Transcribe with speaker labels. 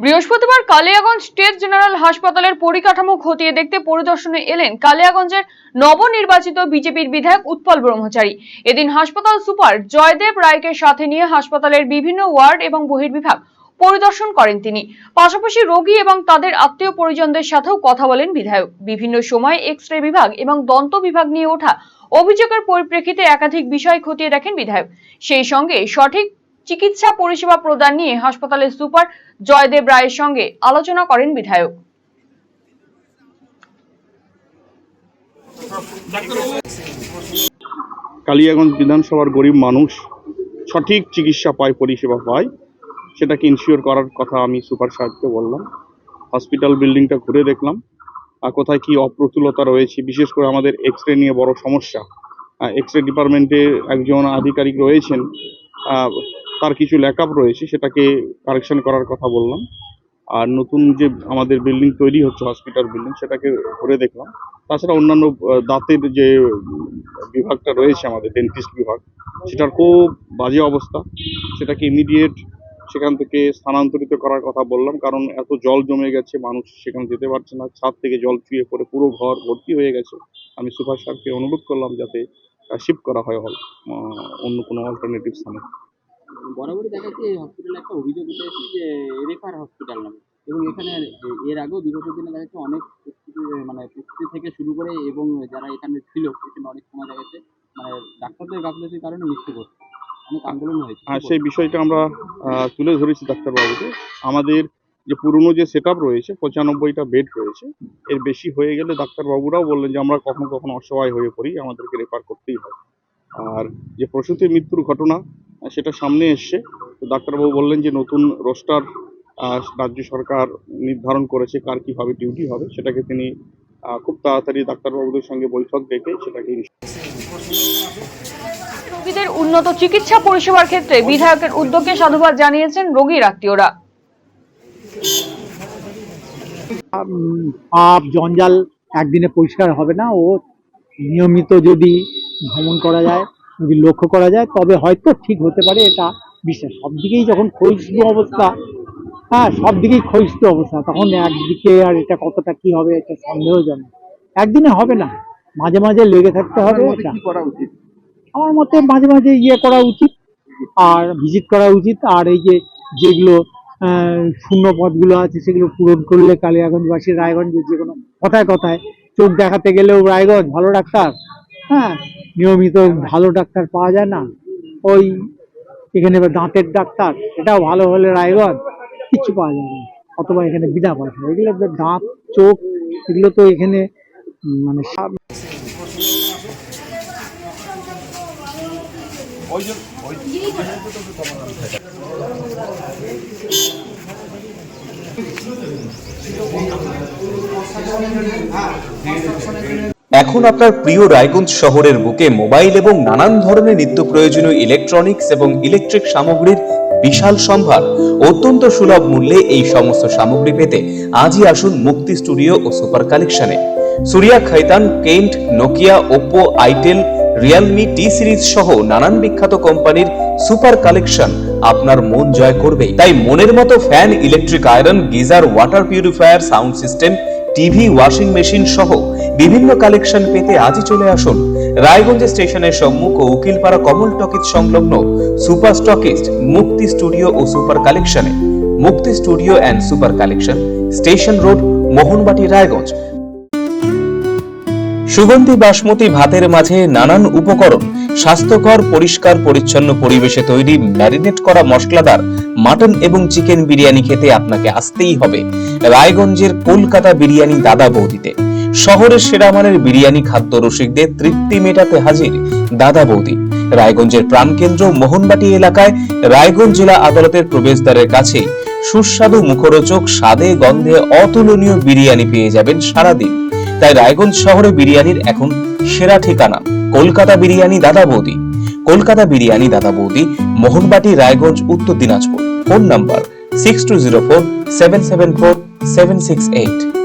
Speaker 1: বৃহস্পতিবার Kaliaganj state general হাসপাতালের পরিকাঠামো খতিয়ে দেখতে পরিদর্শনে এলেন কালিয়াগঞ্জের নবনির্বাচিত বিজেপির বিধায়ক উৎপল ব্রহ্মচারী। এদিন হাসপাতাল সুপার জয়দেব রায়কে সাথে নিয়ে হাসপাতালের বিভিন্ন ওয়ার্ড এবং বহির্বিভাগ পরিদর্শন করেন তিনি। পাশাপাশি রোগী এবং তাদের আত্মীয় পরিজনদের সাথেও কথা বলেন বিধায়ক। বিভিন্ন সময় এক্স-রে বিভাগ এবং দন্ত বিভাগ নিয়ে ওঠা অভিযোগের পরিপ্রেক্ষিতে একাধিক বিষয় খতিয়ে দেখেন বিধায়ক। সেই সঙ্গে সঠিক চিকিৎসা পরিষেবা প্রদান নিয়ে হাসপাতালের সুপার জয়দেব রায়ের সঙ্গে আলোচনা করেন বিধায়ক।
Speaker 2: কালিয়াগঞ্জ বিধানসভার গরিব মানুষ সঠিক চিকিৎসা পায়, পরিষেবা পায়, সেটাকে ইনশিওর করার কথা আমি সুপার সাহেবকে বললাম। হসপিটাল বিল্ডিংটা ঘুরে দেখলাম, কোথায় কি অপ্রতুলতা রয়েছে, বিশেষ করে আমাদের এক্স-রে নিয়ে বড় সমস্যা। এক্স-রে ডিপার্টমেন্টে একজন আধিকারিক রয়েছেন, তার কিছু ল্যাকআপ রয়েছে, সেটাকে কারেকশন করার কথা বললাম। আর নতুন যে আমাদের বিল্ডিং তৈরি হচ্ছে, হসপিটাল বিল্ডিং, সেটাকে ঘুরে দেখলাম। তাছাড়া অন্যান্য দাঁতের যে বিভাগটা রয়েছে আমাদের ডেন্টিস্ট বিভাগ, সেটার খুব বাজে অবস্থা, সেটাকে ইমিডিয়েট সেখান থেকে স্থানান্তরিত করার কথা বললাম। কারণ এত জল জমে গেছে, মানুষ সেখানে যেতে পারছে না, ছাদ থেকে জল চুইয়ে পড়ে পুরো ঘর ভর্তি হয়ে গেছে। আমি সুপার সাহেবকে অনুরোধ করলাম যাতে শিফট করা হয় অন্য কোনো অল্টারনেটিভ স্থানে।
Speaker 3: বরাবরই দেখা যাচ্ছে এই হসপিটালে একটা অভিযোগ উঠে এসেছে যে রেফার হসপিটাল নামে, এবং এখানে এর আগেও বিগত দিনে দেখা যাচ্ছে অনেক প্রস্তুতি থেকে শুরু করে এবং যারা এখানে ছিল এখানে অনেক সময় দেখা যাচ্ছে ডাক্তারদের গাফিলতির কারণে মৃত্যু ঘটছে, অনেক আন্দোলন হয়েছে।
Speaker 2: সেই বিষয়টা আমরা তুলে ধরেছি ডাক্তারবাবুকে। আমাদের যে পুরনো যে সেট আপ রয়েছে, 95টা বেড রয়েছে, এর বেশি হয়ে গেলে ডাক্তারবাবুরাও বললেন যে আমরা কখনো কখনো অসহায় হয়ে পড়ি, আমাদেরকে রেফার করতেই হয়। আর যে প্রসূতি মৃত্যুর ঘটনা সেটা সামনে এসছে, তো ডাক্তারবাবু বললেন যে নতুন রোস্টার রাজ্য সরকার নির্ধারণ করেছে কার কিভাবে ডিউটি হবে, সেটাকে তিনি খুব তাড়াতাড়ি ডাক্তারবাবুদের সঙ্গে বৈঠক ডেকে সেটাকে
Speaker 1: রোগীদের উন্নত চিকিৎসা পরিষেবার ক্ষেত্রে বিধায়কের উদ্যোগকে সাধুবাদ জানিয়েছেন রোগীর আত্মীয়রা।
Speaker 4: পাপ জঞ্জাল একদিনে পরিষ্কার হবে না, ও নিয়মিত যদি ভ্রমণ করা যায়, যদি লক্ষ্য করা যায়, তবে হয়তো ঠিক হতে পারে, এটা বিশ্বাস। সব দিকেই যখন ক্ষয়িষ্ণু অবস্থা, সব দিকেই ক্ষয়িষ্ণু অবস্থা, তখন একদিকে আর এটা কতটা কি হবে এটা সন্দেহজনক। একদিনে হবে না, মাঝে মাঝে লেগে থাকতে হবে। আমার মতে মাঝে মাঝে করা উচিত, আর ভিজিট করা উচিত। আর এই যেগুলো শূন্য পদগুলো আছে সেগুলো পূরণ করলে কালিয়াগঞ্জবাসী, রায়গঞ্জের যে কোনো কথায় কথায় চোখ দেখাতে গেলেও রায়গঞ্জ ভালো ডাক্তার, নিয়মিত ভালো ডাক্তার পাওয়া যায় না। ওই এখানে দাঁতের ডাক্তার, এটাও ভালো হলে রায়গঞ্জ কিছু পাওয়া যায় না, অথবা এখানে বিনা পয়সা। এগুলো দাঁত, চোখ, এগুলো তো এখানে
Speaker 5: এখন আপনার প্রিয় রায়গঞ্জ শহরের বুকে মোবাইল এবং নানান ধরনের নিত্য প্রয়োজনীয় ইলেকট্রনিক্স এবং ইলেকট্রিক সামগ্রীর বিশাল সম্ভার অত্যন্ত সুলভ মূল্যে এই সমস্ত সামগ্রী পেতে আজই আসুন মুক্তি স্টুডিও ও সুপার কালেকশনে। Surya, Khaitan, Kent, Nokia, Oppo, itel, realme, T series সহ নানান বিখ্যাত কোম্পানির সুপার কালেকশন আপনার মন জয় করবে। তাই মনের মতো fan, electric iron, geyser, water purifier, sound system, TV, washing machine সহ বিভিন্ন কালেকশন পেতে আজই চলে আসুন রায়গঞ্জ স্টেশনের সম্মুখ ও উকিলপাড়া কমল টকিজ সংলগ্ন সুপার স্টকিস্ট মুক্তি স্টুডিও ও সুপার কালেকশনে। মুক্তি studio and super collection, station road, Mohanbati, Raiganj. সুগন্ধি বাসমতি ভাতের মাঝে নানান উপকরণ, স্বাস্থ্যকর, পরিষ্কার পরিচ্ছন্ন পরিবেশে তৈরি ম্যারিনেট করা মশলাদার মাটন এবং চিকেন বিরিয়ানি খেতে আপনাকে আসতেই হবে রায়গঞ্জের কলকাতা বিরিয়ানি দাদা বৌদিতে। শহরের সেরা মানের বিরিয়ানি খাদ্য রসিকদের তৃপ্তি মেটাতে হাজির দাদা বৌদি। রায়গঞ্জের প্রাণকেন্দ্র মোহনবাটি এলাকায় রায়গঞ্জ জেলা আদালতের প্রবেশদ্বারের কাছে সুস্বাদু, মুখরোচক, স্বাদে গন্ধে অতুলনীয় বিরিয়ানি পেয়ে যাবেন সারাদিন। তাই রায়গঞ্জ শহরে বিরিয়ানির এখন সেরা ঠিকানা কলকাতা বিরিয়ানি দাদা বৌদি। কলকাতা বিরিয়ানি দাদা বৌদি, মোহনবাটি, রায়গঞ্জ, উত্তর দিনাজপুর। Phone number 6204774768।